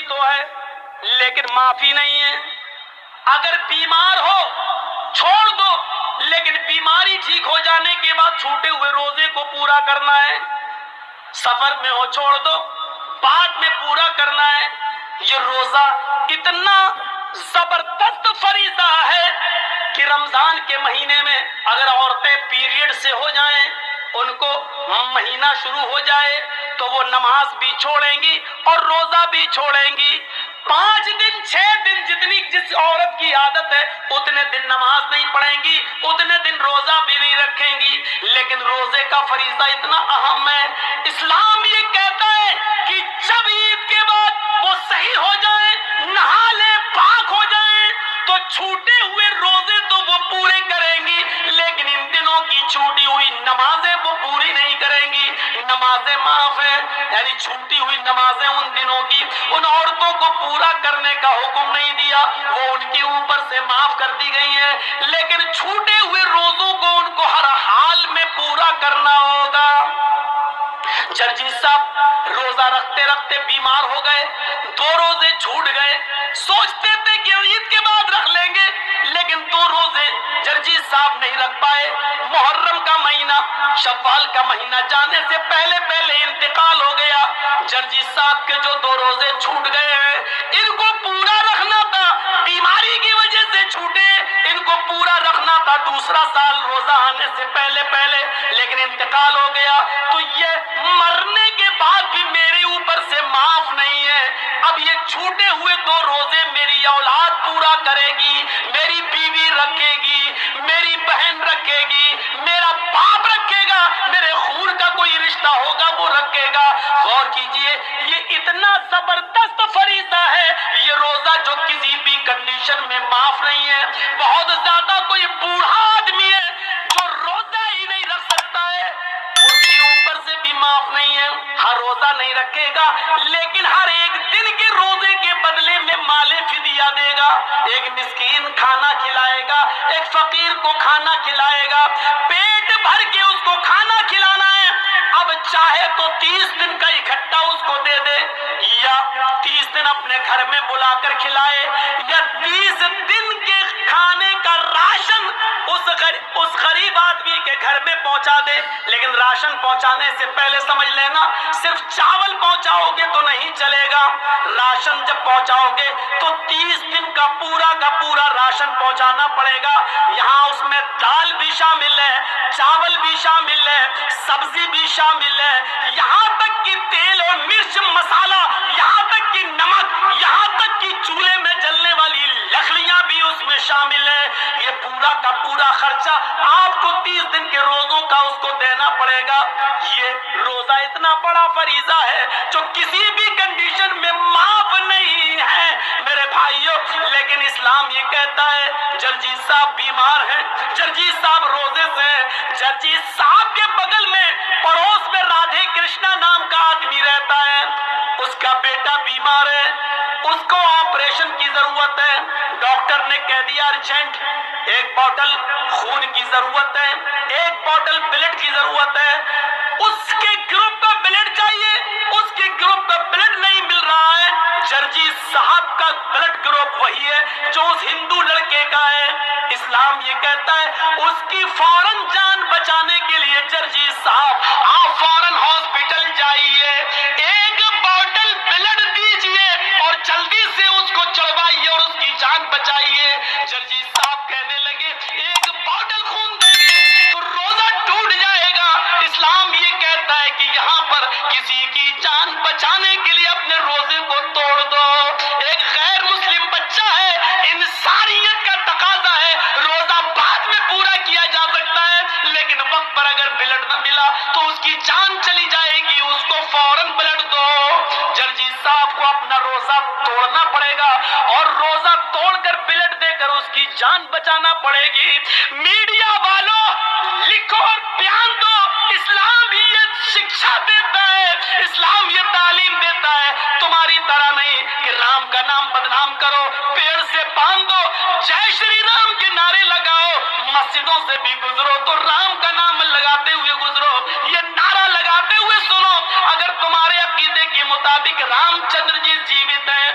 تو ہے لیکن معافی نہیں ہے. اگر بیمار ہو چھوڑ دو, لیکن بیماری ٹھیک ہو جانے کے بعد چھوٹے ہوئے روزے کو پورا کرنا ہے. سفر میں ہو چھوڑ دو, بعد میں پورا کرنا ہے. یہ روزہ اتنا زبردست فریضہ ہے کہ رمضان کے مہینے میں اگر عورتیں پیریڈ سے ہو جائیں, ان کو مہینہ شروع ہو جائے تو وہ نماز بھی چھوڑیں گی اور روزہ بھی چھوڑیں گی. 5 دن 6 دن جس عورت کی عادت ہے اتنے دن نماز نہیں پڑھیں گی, اتنے دن روزہ بھی نہیں رکھیں گی. لیکن روزے کا فریضہ اتنا اہم ہے. اسلام یہ کہتا ہے کہ جب عید کے بعد وہ صحیح ہو جائیں, نہا لیں, پاک ہو جائیں, تو چھوٹے ہوئے روزے تو وہ پورے کریں گی, لیکن ان دنوں کی چھوٹی ہوئی نمازیں وہ پوری نہیں کریں گی. نمازیں معاف ہیں, یعنی چھوٹی ہوئی نمازیں ان دنوں کی ان عورتوں کو پورا کرنے کا حکم نہیں دیا, وہ ان کے اوپر سے معاف کر دی گئی ہیں. لیکن چھوٹے ہوئے روزوں کو ان کو ہر حال میں پورا کرنا ہوگا. جرجیت صاحب روزہ رکھتے رکھتے بیمار ہو گئے, 2 روزے چھوٹ گئے. سوچتے تھے کہ عید کے بعد رکھ لیں گے, لیکن 2 روزے جرجیت صاحب نہیں رکھ پائے. محرم کا مہینہ, شوال کا مہینہ جانے سے پہلے انتقال ہو گیا. جرجیت صاحب کے جو 2 روزے چھوٹ گئے ہیں ان کو پورا رکھنا تھا, بیماری کی وجہ سے چھوٹے, ان کو پورا رکھنا تھا دوسرا سال روزہ آنے سے پہلے, لیکن انتقال ہو گیا. تو یہ مرنے کے بعد بھی میرے اوپر سے معاف نہیں ہے. اب یہ چھوٹے ہوئے 2 روزے میری اولاد پورا کرے گی, میری بیوی رکھے گی, میری بہن رکھے گی, میرا باپ رکھے گا, میرے خون کا کوئی رشتہ ہوگا وہ رکھے گا. غور کیجئے, یہ اتنا زبردست فریضہ ہے یہ روزہ جو کسی بھی کنڈیشن میں معاف نہیں ہے. بہت زیادہ کوئی بوڑھا آدمی ہے جو روزہ ہی نہیں رکھ سکتا ہے, اس کے اوپر سے بھی معاف نہیں ہے. ہر روزہ نہیں رکھے گا, لیکن ہر ایک دن کے روزے کے بدلے میں مال فدیہ دے گا. ایک مسکین کھانا کھلائے گا, ایک فقیر کو کھانا کھلائے گا, پیٹ بھر کے اس کو کھانا کھلانا ہے. اب چاہے تو 30 دن کا اکٹھا اس کو دے دے, یا 30 دن اپنے گھر میں بلا کر کھلائے, یا 30 دن کے کھانے کا راشن اس غریب آدمی کے گھر میں پہنچا دے. لیکن راشن پہنچانے سے پہلے سمجھ لینا, صرف چاول پہنچاؤ گے تو نہیں چلے گا. راشن جب پہنچاؤ گے تو 30 دن کا پورا راشن پہنچانا پڑے گا. یہاں اس میں دال بھی شامل ہے, چاول بھی شامل ہے, سبزی بھی شامل ہے, یہاں تک کہ تیل اور مرچ مسالہ, یہاں تک کہ نمک, یہاں تک کہ چولہے میں جلنے والی لکڑیاں بھی اس میں شامل ہے. یہ پورا کا پورا خرچہ آپ کو 30 دن کے روزوں کا اس کو دینا پڑے گا. یہ روزہ اتنا بڑا فریضہ ہے جو کسی بھی کنڈیشن میں معاف نہیں ہے میرے بھائیوں. لیکن اسلام یہ کہتا ہے, جرجیت صاحب بیمار ہیں, جرجیت صاحب روزے سے ہیں, جرجیت صاحب کے بغل میں پڑوس میں رادھے کرشنا نام کا آدمی رہتا ہے, اس کا بیٹا بیمار ہے, اس کو آپریشن کی ضرورت ہے. ڈاکٹر نے کہہ دیا ارجنٹ, 1 بوتل خون کی ضرورت ہے, 1 بوتل بلڈ کی ضرورت ہے. اس کے گروپ کا بلڈ چاہیے, اس کے گروپ کا بلڈ نہیں مل رہا ہے. جرجیت صاحب کا بلڈ گروپ وہی ہے جو اس ہندو لڑکے کا ہے. اسلام یہ کہتا ہے اس کی فوراً جان بچانے کے لیے جرجیت صاحب آپ فوراً ہاسپٹل جائیے, 1 بوتل بلڈ دیجئے اور جلدی سے اس کو چڑھوائیے اور اس کی جان بچائیے. جرجیت صاحب کہنے لگے 1 بوتل خون دیں گے تو روزہ ٹوٹ جائے گا. اسلام یہ کہتا ہے کہ یہاں پر کسی کی جان بچانے کے لیے اپنے روزے کو توڑ دو. ایک غیر مسلم بچہ ہے, انسانیت کا تقاضا ہے, روزہ بعد میں پورا کیا جا سکتا ہے, لیکن وقت پر اگر بلڈ نہ ملا تو اس کی جان چلی جائے گی, اس کو فوراً بلڈ دو. جرجیت صاحب کو اپنا روزہ توڑنا پڑے گا اور روزہ توڑ کر بلڈ دے کر اس کی جان بچانا پڑے گی. میڈیا والوں لکھو اور بیان دو, اسلام ہی یہ شکشا دیتا ہے, اسلام یہ تعلیم دیتا ہے. تمہاری طرح نہیں کہ رام کا نام بدنام کرو, پیڑ سے باندھ دو, جے شری رام کے نعرے لگاؤ, مسجدوں سے بھی گزرو تو رام کا نام لگاتے ہوئے گزرو, یہ نعرہ لگاتے ہوئے سنو. اگر تمہارے عقیدے کے مطابق رام چندر جی جیوت ہیں,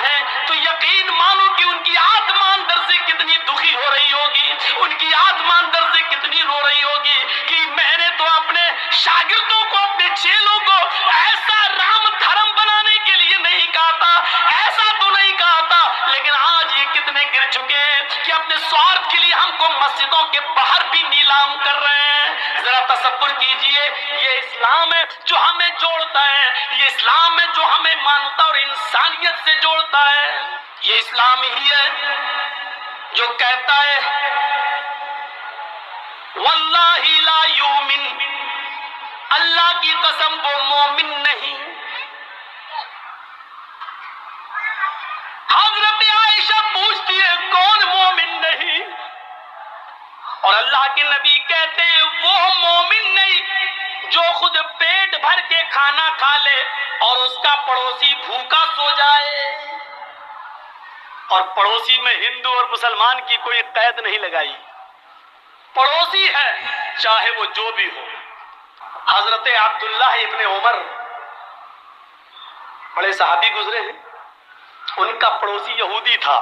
ہیں تو یقین مانو کہ ان کی آتما اندر سے کتنی دکھی ہو رہی ہوگی، ان کی آتما اندر سے کتنی رو رہی ہوگی کہ میں نے تو اپنے شاگردوں کو، اپنے چیلوں کو ایسا رام دھرم بنانے کے لیے نہیں کہا تھا، ایسا تو نہیں کہا تھا، لیکن آج یہ کتنے گر چکے ہیں کہ اپنے سوارتھ کے لیے ہم کو مسجدوں کے باہر بھی نیلام کر رہے ہیں۔ ذرا تصور کیجئے، یہ اسلام ہے جو ہمیں جوڑتا ہے، یہ اسلام ہے جو ہمیں مانتا اور انسانیت سے جوڑتا ہے۔ یہ اسلام ہی ہے جو کہتا ہے واللہ لا یؤمن، اللہ کی قسم وہ مومن نہیں۔ حضرت عائشہ پوچھتی ہے کون مومن نہیں، اور اللہ کے نبی کہتے ہیں وہ مومن نہیں جو خود پیٹ بھر کے کھانا کھا لے اور اس کا پڑوسی بھوکا سو جائے۔ اور پڑوسی میں ہندو اور مسلمان کی کوئی قید نہیں لگائی، پڑوسی ہے چاہے وہ جو بھی ہو۔ حضرت عبداللہ ابن عمر بڑے صحابی گزرے ہیں، ان کا پڑوسی یہودی تھا،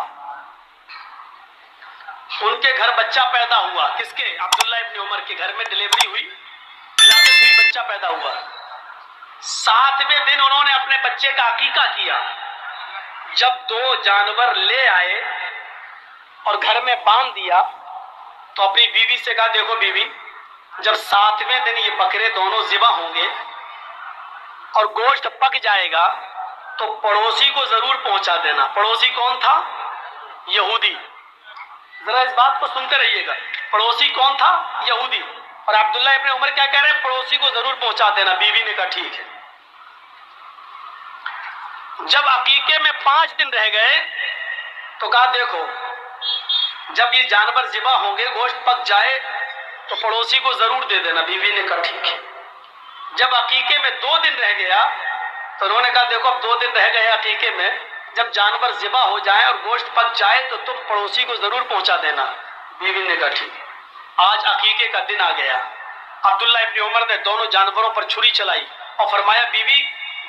ان کے گھر بچہ پیدا ہوا، کس کے؟ عبداللہ ابن عمر کے گھر میں ڈلیوری ہوئی، ولادت ہوئی، بچہ پیدا ہوا۔ 7ویں دن انہوں نے اپنے بچے کا عقیقہ کیا۔ جب 2 جانور لے آئے اور گھر میں باندھ دیا تو اپنی بیوی سے کہا دیکھو بیوی، جب 7ویں دن یہ بکرے دونوں ذبح ہوں گے اور گوشت پک جائے گا تو پڑوسی کو ضرور پہنچا دینا۔ پڑوسی کون تھا؟ یہودی۔ ذرا اس بات کو سنتے رہیے گا، پڑوسی کون تھا؟ یہودی۔ اور عبداللہ ابن عمر کیا کہہ رہے ہیں؟ پڑوسی کو ضرور پہنچا دینا۔ بیوی نے کہا ٹھیک ہے۔ جب عقیقے میں 5 دن رہ گئے تو کہا دیکھو جب یہ جانور ذبح ہوں گے، گوشت پک جائے تو پڑوسی کو ضرور دے دینا۔ بیوی نے کہا ٹھیک ہے۔ جب عقیقے میں 2 دن رہ گیا تو انہوں نے کہا دیکھو اب 2 دن رہ گئے عقیقے میں، جب جانور ذبح ہو جائے اور گوشت پک جائے تو تم پڑوسی کو ضرور پہنچا دینا۔ بیوی نے کہا ٹھیک ہے۔ آج عقیقے کا دن آ گیا۔ عبداللہ ابن عمر نے دونوں جانوروں پر چھری چلائی اور فرمایا بیوی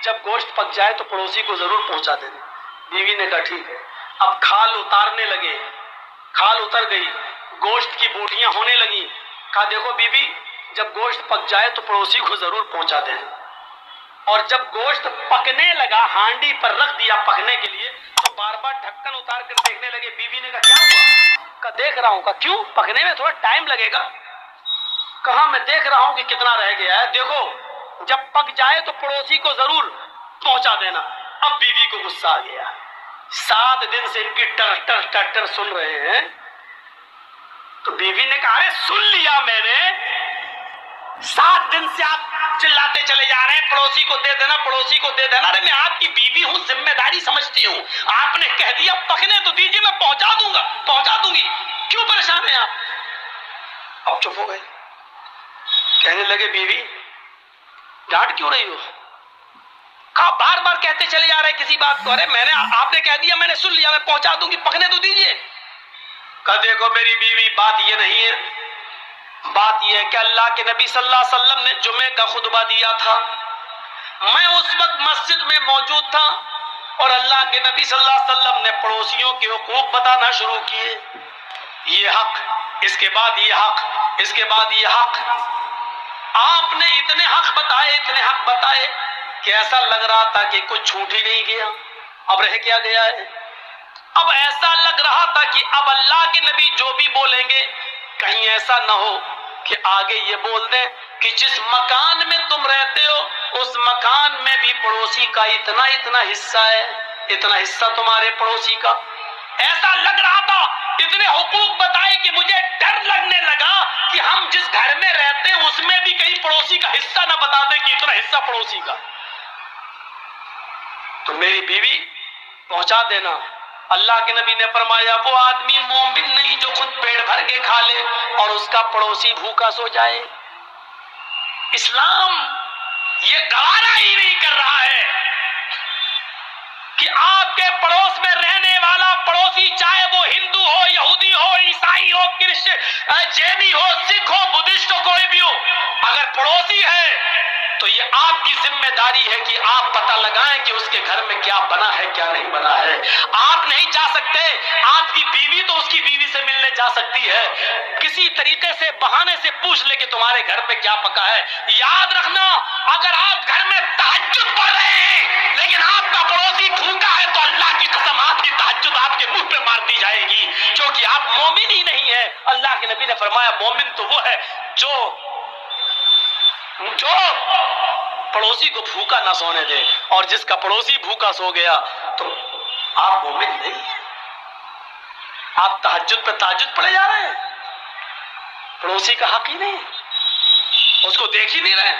جب گوشت پک جائے تو پڑوسی کو ضرور پہنچا دینا۔ بیوی نے کہا ٹھیک ہے۔ اب کھال اتارنے لگے، کھال اتر گئی، گوشت کی بوٹیاں ہونے لگی۔ کہا دیکھو بیوی جب گوشت پک جائے تو پڑوسی کو ضرور پہنچا دینا۔ اور جب گوشت پکنے لگا، ہانڈی پر رکھ دیا پکنے کے لیے، تو بار بار ڈھکن اتار کر دیکھنے لگے۔ بیوی نے کہا کیا ہوا؟ کہا دیکھ رہا ہوں۔ کہا کیوں؟ پکنے میں تھوڑا ٹائم لگے گا۔ کہا میں دیکھ رہا ہوں کہ کتنا رہ گیا ہے، دیکھو جب پک جائے تو پڑوسی کو ضرور پہنچا دینا۔ اب بیوی کو غصہ آ گیا، 7 دن سے ان کی ٹر ٹر ٹر ٹر سن رہے ہیں۔ تو بیوی نے کہا ارے سن لیا میں نے، 7 دن سے آپ چلاتے چلے جا رہے ہیں پڑوسی کو دے دینا، پڑوسی کو دے دینا۔ ارے میں آپ کی بیوی ہوں، ذمہ داری سمجھتی ہوں، آپ نے کہہ دیا پکنے تو دیجیے، میں پہنچا دوں گا، پہنچا دوں گی، کیوں پریشان ہیں آپ؟ اب چپ ہو گئے۔ کہنے لگے بیوی ڈانٹ کیوں رہی ہو؟ کہا بار بار کہتے چلے جا رہے کسی بات کو، ارے میں نے آپ نے کہہ دیا، میں نے سن لیا، میں پہنچا دوں گی، پکنے تو دیجیے۔ کہا دیکھو میری بیوی بات یہ نہیں ہے، بات یہ ہے کہ اللہ کے نبی صلی اللہ علیہ وسلم نے جمعے کا خطبہ دیا تھا، میں اس وقت مسجد میں موجود تھا اور اللہ کے نبی صلی اللہ علیہ وسلم نے پڑوسیوں کے حقوق بتانا شروع کیے، یہ حق، اس کے بعد یہ حق، اس کے بعد یہ حق۔ آپ نے اتنے حق بتائے، اتنے حق بتائے کہ ایسا لگ رہا تھا کہ کچھ چھوٹ ہی نہیں گیا۔ اب رہ کیا گیا ہے؟ اب ایسا لگ رہا تھا کہ اب اللہ کے نبی جو بھی بولیں گے کہیں ایسا نہ ہو کہ آگے یہ بول دیں کہ جس مکان میں تم رہتے ہو اس مکان میں بھی پڑوسی کا اتنا اتنا حصہ ہے، اتنا حصہ تمہارے پڑوسی کا۔ ایسا لگ رہا تھا، اتنے حقوق بتائے کہ مجھے ڈر لگنے لگا کہ ہم جس گھر میں رہتے ہیں اس میں بھی کہیں پڑوسی کا حصہ نہ بتا دیں کہ اتنا حصہ پڑوسی کا۔ تو میری بیوی پہنچا دینا۔ اللہ کے نبی نے فرمایا وہ آدمی مومن نہیں جو خود پیٹ بھر کے کھا لے اور اس کا پڑوسی بھوکا سو جائے۔ اسلام یہ گوارا ہی نہیں کر رہا ہے کہ آپ کے پڑوس میں رہنے والا پڑوسی چاہے وہ ہندو ہو، یہودی ہو، عیسائی ہو، کرسچن، جینی ہو، سکھ ہو، بدھسٹ ہو، کوئی بھی ہو، اگر پڑوسی ہے تو یہ آپ کی ذمہ داری ہے کہ آپ پتہ لگائیں کہ اس کے گھر میں کیا بنا ہے کیا نہیں بنا ہے. آپ نہیں جا سکتے، آپ کی بیوی تو اس کی بیوی سے ملنے جا سکتی ہے، کسی طریقے سے بہانے سے پوچھ لے کہ تمہارے گھر پہ کیا پکا ہے. یاد رکھنا، اگر آپ گھر میں تہجد پڑھ رہے ہیں لیکن آپ کا پڑوسی بھوکا ہے تو اللہ کی قسم آپ کی تہجد آپ کے منہ پہ مار دی جائے گی، کیونکہ آپ مومن ہی نہیں ہیں. اللہ کے نبی نے فرمایا مومن تو وہ ہے جو پڑوسی کو بھوکا نہ سونے دے، اور جس کا پڑوسی بھوکا سو گیا تو آپ مومن نہیں ہیں. آپ تہجد پہ تہجد پڑے جا رہے ہیں، پڑوسی کا حق ہی نہیں، اس کو دیکھ ہی نہیں رہے.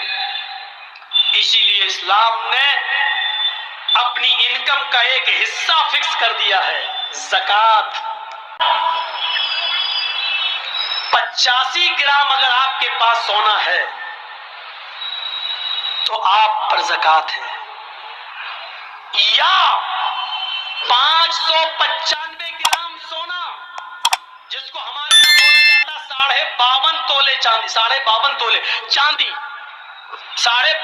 اسی لیے اسلام نے اپنی انکم کا ایک حصہ فکس کر دیا ہے، زکوٰۃ. 85 گرام اگر آپ کے پاس سونا ہے تو آپ پر زکوٰۃ ہے، یا 595 گرام سونا جس کو ہمارے یہاں بولا جاتا 52 تولے چاندی. 52 تولے چاندی،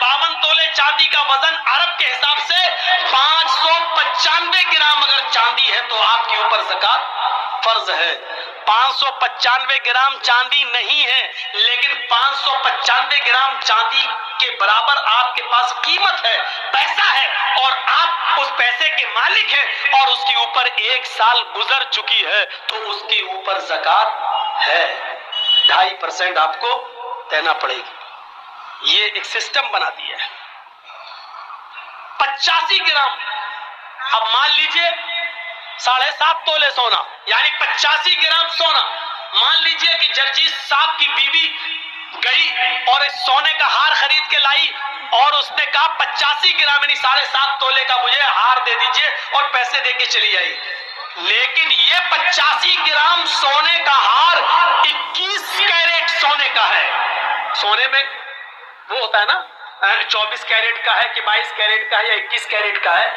52 تولے چاندی کا وزن عرب کے حساب سے 595 گرام اگر چاندی ہے تو آپ کے اوپر زکوٰۃ فرض ہے. 595 گرام چاندی نہیں ہے لیکن 595 گرام چاندی کے برابر آپ کے پاس قیمت ہے، پیسہ ہے، اور آپ اس پیسے کے مالک ہیں، اور اس کے اوپر 1 سال گزر چکی ہے تو اس کے اوپر زکوٰۃ ہے. 2.5% آپ کو دینا پڑے گی. یہ ایک سسٹم بنا دیا ہے. 85 گرام، اب مان لیجئے 7.5 تولے سونا یعنی 85 گرام سونا. مان لیجئے کہ جرجیت صاحب کی بیوی گئی اور اس سونے کا ہار خرید کے لائی اور اس نے کہا 85 گرام یعنی 7.5 تولے کا مجھے ہار دے دیجئے اور پیسے دے کے چلی آئی. لیکن یہ 85 گرام سونے کا ہار 21 کیرٹ سونے کا ہے. سونے میں وہ ہوتا ہے نا 24 کیرٹ کا ہے کہ 22 کیرٹ کا ہے یا 21 کیرٹ کا ہے،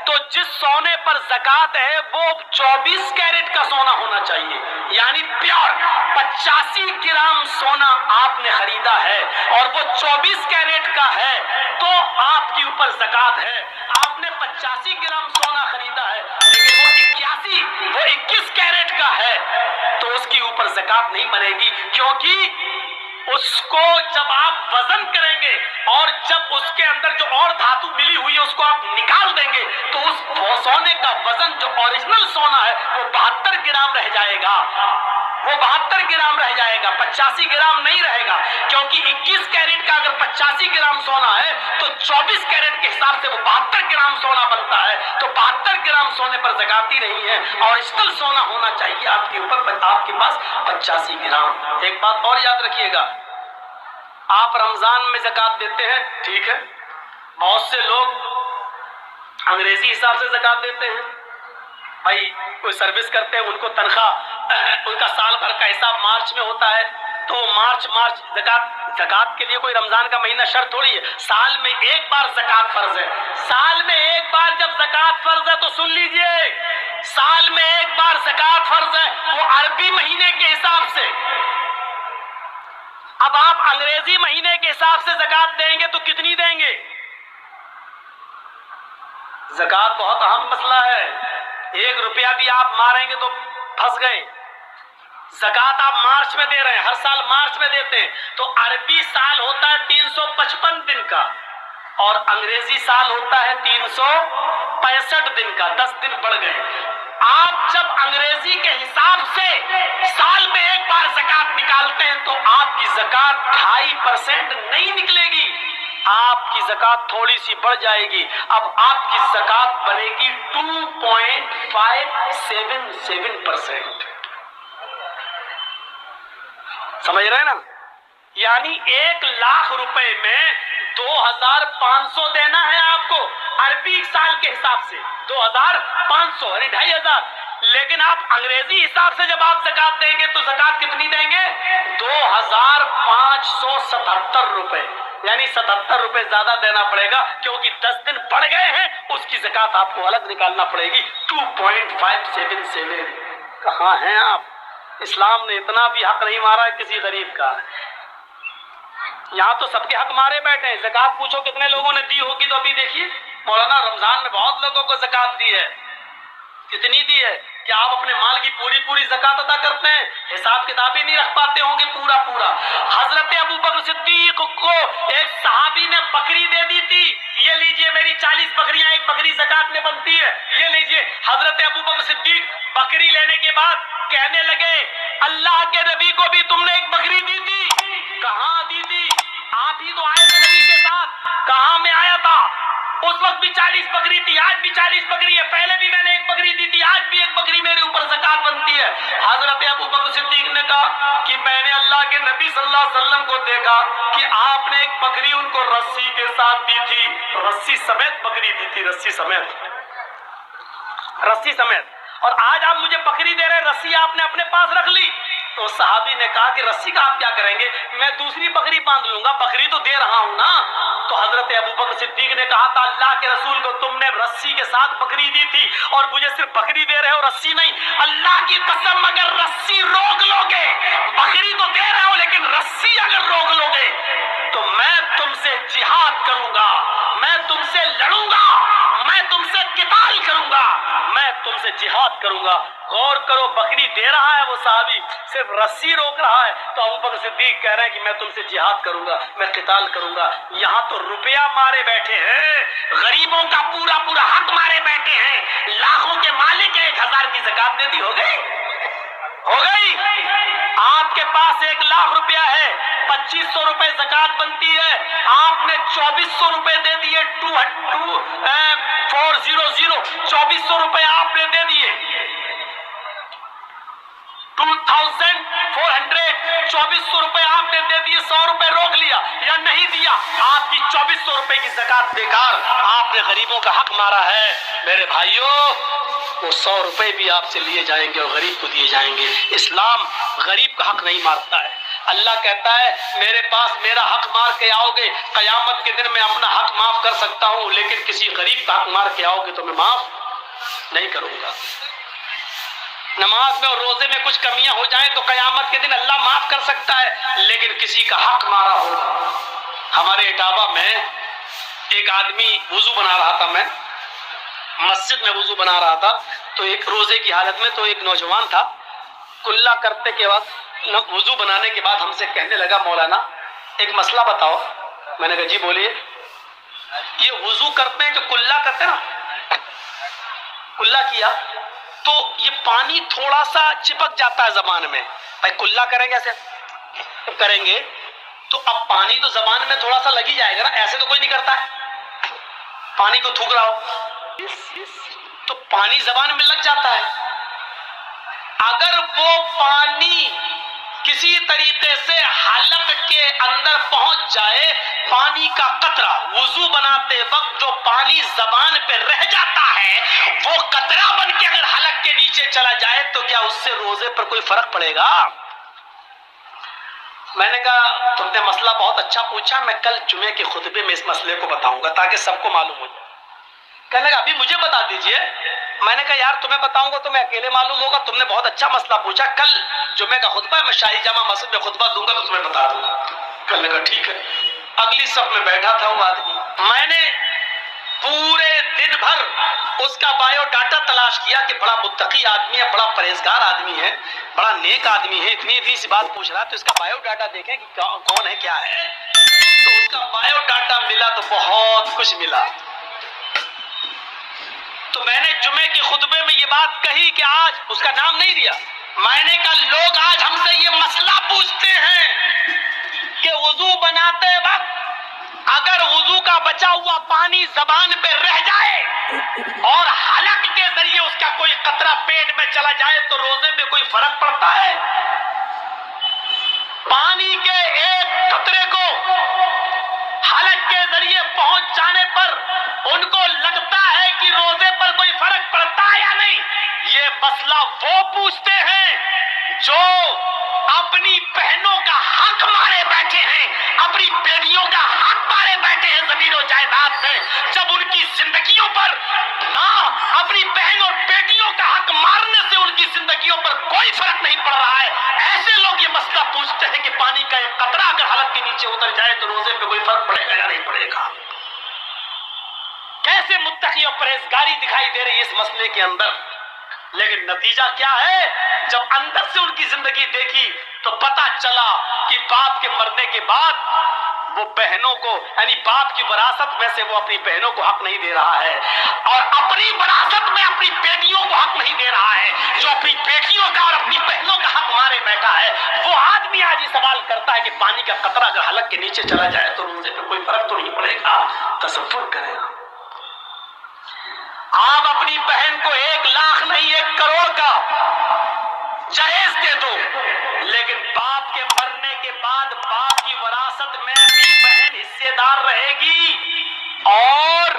تو جس سونے پر زکوٰۃ ہے وہ 24 کیرٹ کا سونا ہونا چاہیے، یعنی پیور. 85 گرام سونا آپ نے خریدا ہے اور وہ 24 کیرٹ کا ہے تو آپ کے اوپر زکوٰۃ ہے. آپ نے 85 گرام سونا خریدا ہے لیکن وہ 21 کیرٹ کا ہے تو اس کے اوپر زکوٰۃ نہیں بنے گی، کیونکہ اس کو جب آپ وزن کریں گے اور جب اس کے اندر جو اور دھاتو ملی ہوئی ہے اس کو آپ نکال دیں گے تو اس سونے کا وزن جو اوریجنل سونا ہے وہ 72 گرام رہ جائے گا. وہ 72 گرام رہ جائے گا، 85 گرام نہیں رہے گا، کیونکہ 21 کیرٹ کا اگر 85 گرام سونا ہے تو 24 کیرٹ کے حساب سے وہ 72 گرام سونا بنتا ہے. تو 72 گرام سونے پر زکوٰۃ ہی نہیں ہے، اوریجنل سونا ہونا چاہیے آپ کے اوپر. آپ کے پاس 85 گرام. ایک بات اور یاد رکھیے گا، آپ رمضان میں زکوٰۃ دیتے ہیں، ٹھیک ہے، بہت سے لوگ انگریزی حساب سے زکوٰۃ دیتے ہیں. بھائی کوئی سروس کرتے ہیں ان کو تنخواہ ان کا سال بھر کا حساب مارچ میں ہوتا ہے تو مارچ زکوٰۃ کے لیے کوئی رمضان کا مہینہ شرط تھوڑی ہے. سال میں ایک بار زکوٰۃ فرض ہے. سال میں ایک بار جب زکوٰۃ فرض ہے تو سن لیجئے، سال میں ایک بار زکوٰۃ فرض ہے وہ عربی مہینے کے حساب سے. اب آپ انگریزی مہینے کے حساب سے زکوٰۃ دیں گے تو کتنی دیں گے؟ زکوٰۃ بہت اہم مسئلہ ہے. 1 روپیہ بھی آپ ماریں گے تو پھنس گئے. زکوٰۃ آپ مارچ میں دے رہے ہیں، ہر سال مارچ میں دیتے ہیں تو عربی سال ہوتا ہے 355 دن کا اور انگریزی سال ہوتا ہے 365 دن کا. 10 دن بڑھ گئے. آپ جب انگریزی کے حساب سے سال میں ایک بار زکوٰۃ نکالتے ہیں تو آپ کی زکوٰۃ 2.5% نہیں نکلے گی، آپ کی زکوٰۃ تھوڑی سی بڑھ جائے گی. اب آپ کی زکوٰۃ بنے گی 2.577%. سمجھ رہے ہیں نا؟ یعنی 1 لاکھ روپے میں 2500 دینا ہے آپ کو عربی سال کے حساب سے، 2500 یعنی 2500. لیکن آپ انگریزی حساب سے جب آپ زکوٰۃ دیں گے تو زکوٰۃ کتنی دیں گے؟ 2577 روپے، یعنی 77 روپے زیادہ دینا پڑے گا کیونکہ 10 دن بڑھ گئے ہیں، اس کی زکوٰۃ آپ کو الگ نکالنا پڑے گی. 2.577. کہاں ہیں آپ؟ اسلام نے اتنا بھی حق نہیں مارا کسی غریب کا. یہاں تو سب کے حق مارے بیٹھے ہیں. زکات پوچھو کتنے لوگوں نے دی ہوگی تو ابھی دیکھیے مولانا رمضان میں بہت لوگوں کو زکات دی ہے. کتنی دی ہے؟ کہ آپ اپنے مال کی پوری زکات ادا کرتے ہیں, حساب کتاب ہی نہیں رکھ پاتے ہوں گے پورا. حضرت ابو بکر صدیق کو ایک صحابی نے بکری دے دی تھی, یہ لیجئے میری 40 بکریاں, ایک بکری زکات میں بنتی ہے, یہ لیجئے. حضرت ابو بکر صدیق بکری لینے کے بعد کہنے لگے اللہ کے نبی کو بھی تم نے ایک بکری دی تھی. کہاں دی تھی؟ آپ ہی تو آئے تھے نبی کے ساتھ. کہاں میں آیا تھا؟ اس وقت بھی 40 بکری تھی, آج بھی 40 بکری ہے, پہلے بھی میں نے ایک بکری دی تھی, آج بھی ایک بکری میرے اوپر زکات بنتی ہے. حضرت ابو بکر صدیق نے کہا کہ میں نے اللہ کے نبی صلی اللہ علیہ وسلم کو دیکھا کہ آپ نے ایک بکری ان کو رسی کے ساتھ دی تھی, رسی سمیت بکری دی تھی, رسی سمیت. اور آج آپ مجھے بکری دے رہے, رسی آپ نے اپنے پاس رکھ لی. تو صحابی نے کہا کہ رسی کا آپ کیا کریں گے, میں دوسری بکری باندھ لوں گا, بکری تو دے رہا ہوں نا. تو حضرت ابو بکر صدیق نے کہا تھا اللہ کے رسول کو تم نے رسی کے ساتھ بکری دی تھی اور مجھے صرف بکری دے رہے ہو, رسی نہیں. اللہ کی قسم اگر رسی روک لو گے, بکری تو دے رہے ہو لیکن رسی اگر روک لو گے تو میں تم سے جہاد کروں گا, میں تم سے لڑوں گا, میں تم سے قتال کروں گا, میں تم سے جہاد کروں گا. غور کرو, بکری دے رہا ہے وہ صحابی, صرف رسی روک رہا ہے. تو ابو بکر صدیق کہہ رہے ہیں کہ میں تم سے جہاد کروں گا, میں قتال کروں گا. یہاں تو روپیہ مارے بیٹھے ہیں, غریبوں کا پورا حق مارے بیٹھے ہیں. لاکھوں کے مالک 1000 کی زکات دے دی, ہو گئی. آپ کے پاس 1 لاکھ روپیہ ہے, 2500 روپے زکات بنتی ہے, آپ نے 2400 روپے دے دیے, 400 2400 روپے آپ نے دے دیے, 2400 2400 روپے آپ نے دے دیے, 100 روپے روک لیا یا نہیں دیا, آپ کی 2400 روپے کی زکات بیکار, آپ نے غریبوں کا حق مارا ہے. میرے بھائیوں, وہ 100 روپے بھی آپ سے لیے جائیں گے اور غریب کو دیے جائیں گے. اسلام غریب کا حق نہیں مارتا ہے. اللہ کہتا ہے میرے پاس میرا حق مار کے آؤ گے, قیامت کے دن میں اپنا حق معاف کر سکتا ہوں, لیکن کسی غریب کا حق مار کے آؤ گے تو میں معاف نہیں کروں گا. نماز میں اور روزے میں کچھ کمیاں ہو جائیں تو قیامت کے دن اللہ معاف کر سکتا ہے, لیکن کسی کا حق مارا ہوگا. ہمارے اٹاوا میں ایک آدمی وضو بنا رہا تھا, میں مسجد میں وضو بنا رہا تھا, تو ایک روزے کی حالت میں تو ایک نوجوان تھا, کلا کرتے کے بعد وضو بنانے کے بعد ہم سے کہنے لگا مولانا ایک مسئلہ بتاؤ. میں نے کہا جی بولیے. یہ وضو کرتے ہیں جو کلا کرتے ہیں نا, کلا کیا تو یہ پانی تھوڑا سا چپک جاتا ہے زبان میں. بھائی کلا کریں گے, ایسے کریں گے تو اب پانی تو زبان میں تھوڑا سا لگ ہی جائے گا نا, ایسے تو کوئی نہیں کرتا ہے. پانی کو تھوک رہا ہو تو پانی زبان میں لگ جاتا ہے. اگر وہ پانی کسی طریقے سے حلق کے اندر پہنچ جائے, پانی کا قطرہ, وضو بناتے وقت جو پانی زبان پہ رہ جاتا ہے وہ قطرہ بن کے اگر حلق کے نیچے چلا جائے تو کیا اس سے روزے پر کوئی فرق پڑے گا؟ میں نے کہا تم نے مسئلہ بہت اچھا پوچھا, میں کل جمعے کے خطبے میں اس مسئلے کو بتاؤں گا تاکہ سب کو معلوم ہو جائے. کہنے لگا ابھی مجھے بتا دیجئے. میں نے کہا یار تمہیں بتاؤں گا تو میں اکیلے معلوم ہوگا, تم نے بہت اچھا مسئلہ پوچھا, کل جمعے کا خطبہ ہے, میں شاہی جامع مسجد میں خطبہ دوں گا تو تمہیں بتا دوں گا. کہنے لگا ٹھیک ہے. اگلی صف میں بیٹھا تھا وہ آدمی, میں نے پورے دن بھر اس کا بایو ڈاٹا تلاش کیا کہ بڑا متقی آدمی ہے, بڑا پرہیزگار آدمی ہے, بڑا نیک آدمی ہے, اتنی سی بات پوچھ رہا ہے تو اس کا بایو ڈاٹا دیکھیں کہ کون ہے کیا ہے. تو اس کا بایو ڈاٹا ملا تو بہت کچھ ملا. تو میں نے جمعے کے خطبے میں یہ بات کہی کہ آج اس کا نام نہیں دیا, میں نے کہا لوگ آج ہم سے یہ مسئلہ پوچھتے ہیں کہ وضو بناتے وقت اگر وضو کا بچا ہوا پانی زبان پہ رہ جائے اور حلق کے ذریعے اس کا کوئی قطرہ پیٹ میں چلا جائے تو روزے میں کوئی فرق پڑتا ہے؟ پانی کے ایک قطرے کو حلق کے ذریعے پہنچ جانے پر ان کو لگتا ہے کہ روزے پر کوئی فرق پڑتا ہے یا نہیں؟ یہ مسئلہ وہ پوچھتے ہیں جو اپنی بہنوں کا حق مارے بیٹھے ہیں, اپنی بیٹیوں کا حق مارے بیٹھے ہیں زمین و جائیداد میں. جب ان کی زندگیوں پر اپنی بہن اور بیٹیوں کا حق مارنے سے ان کی زندگیوں پر کوئی فرق نہیں پڑ رہا ہے, ایسے لوگ یہ مسئلہ پوچھتے ہیں کہ پانی کا ایک قطرہ اگر حلق کے نیچے نیچے اتر جائے تو روزے پہ کوئی فرق پڑے گا یا نہیں پڑے گا؟ کیسے متقی اور پرہیزگاری دکھائی دے رہی ہے اس مسئلے کے اندر، لیکن نتیجہ کیا ہے؟ جب اندر سے ان کی زندگی دیکھی تو پتا چلا کہ باپ کے مرنے کے بعد وہ بہنوں کو، یعنی باپ کی وراثت میں سے وہ اپنی بہنوں کو حق نہیں دے رہا ہے، اور اپنی وراثت میں اپنی بیٹیوں کو حق نہیں دے رہا ہے۔ جو اپنی بیٹیوں کا اور اپنی بہنوں کا حق مارے بیٹھا ہے، وہ آدمی آج یہ سوال کرتا ہے کہ پانی کا قطرہ اگر حلق کے نیچے چلا جائے تو روزے پہ کوئی فرق تو نہیں پڑے گا؟ تصور کریں آپ اپنی بہن کو 1,00,000 نہیں 1 کروڑ کا جہیز دے دو، لیکن باپ کے مرنے کے بعد باپ کی وراثت میں بھی بہن حصے دار رہے گی، اور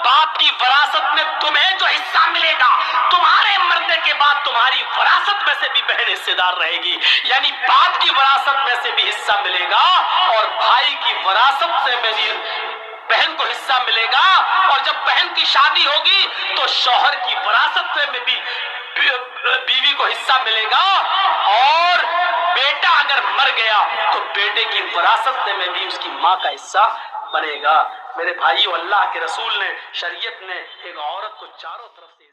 باپ کی وراثت میں تمہیں جو حصہ ملے گا تمہارے مرنے کے بعد تمہاری وراثت میں سے بھی بہن حصے دار رہے گی، یعنی باپ کی وراثت میں سے بھی حصہ ملے گا اور بھائی کی وراثت سے بھی بہن کو حصہ ملے گا، اور جب بہن کی شادی ہوگی تو شوہر کی وراثت میں بھی بیوی کو حصہ ملے گا، اور بیٹا اگر مر گیا تو بیٹے کی وراثت میں بھی اس کی ماں کا حصہ بنے گا۔ میرے بھائیو، اللہ کے رسول نے، شریعت نے ایک عورت کو چاروں طرف سے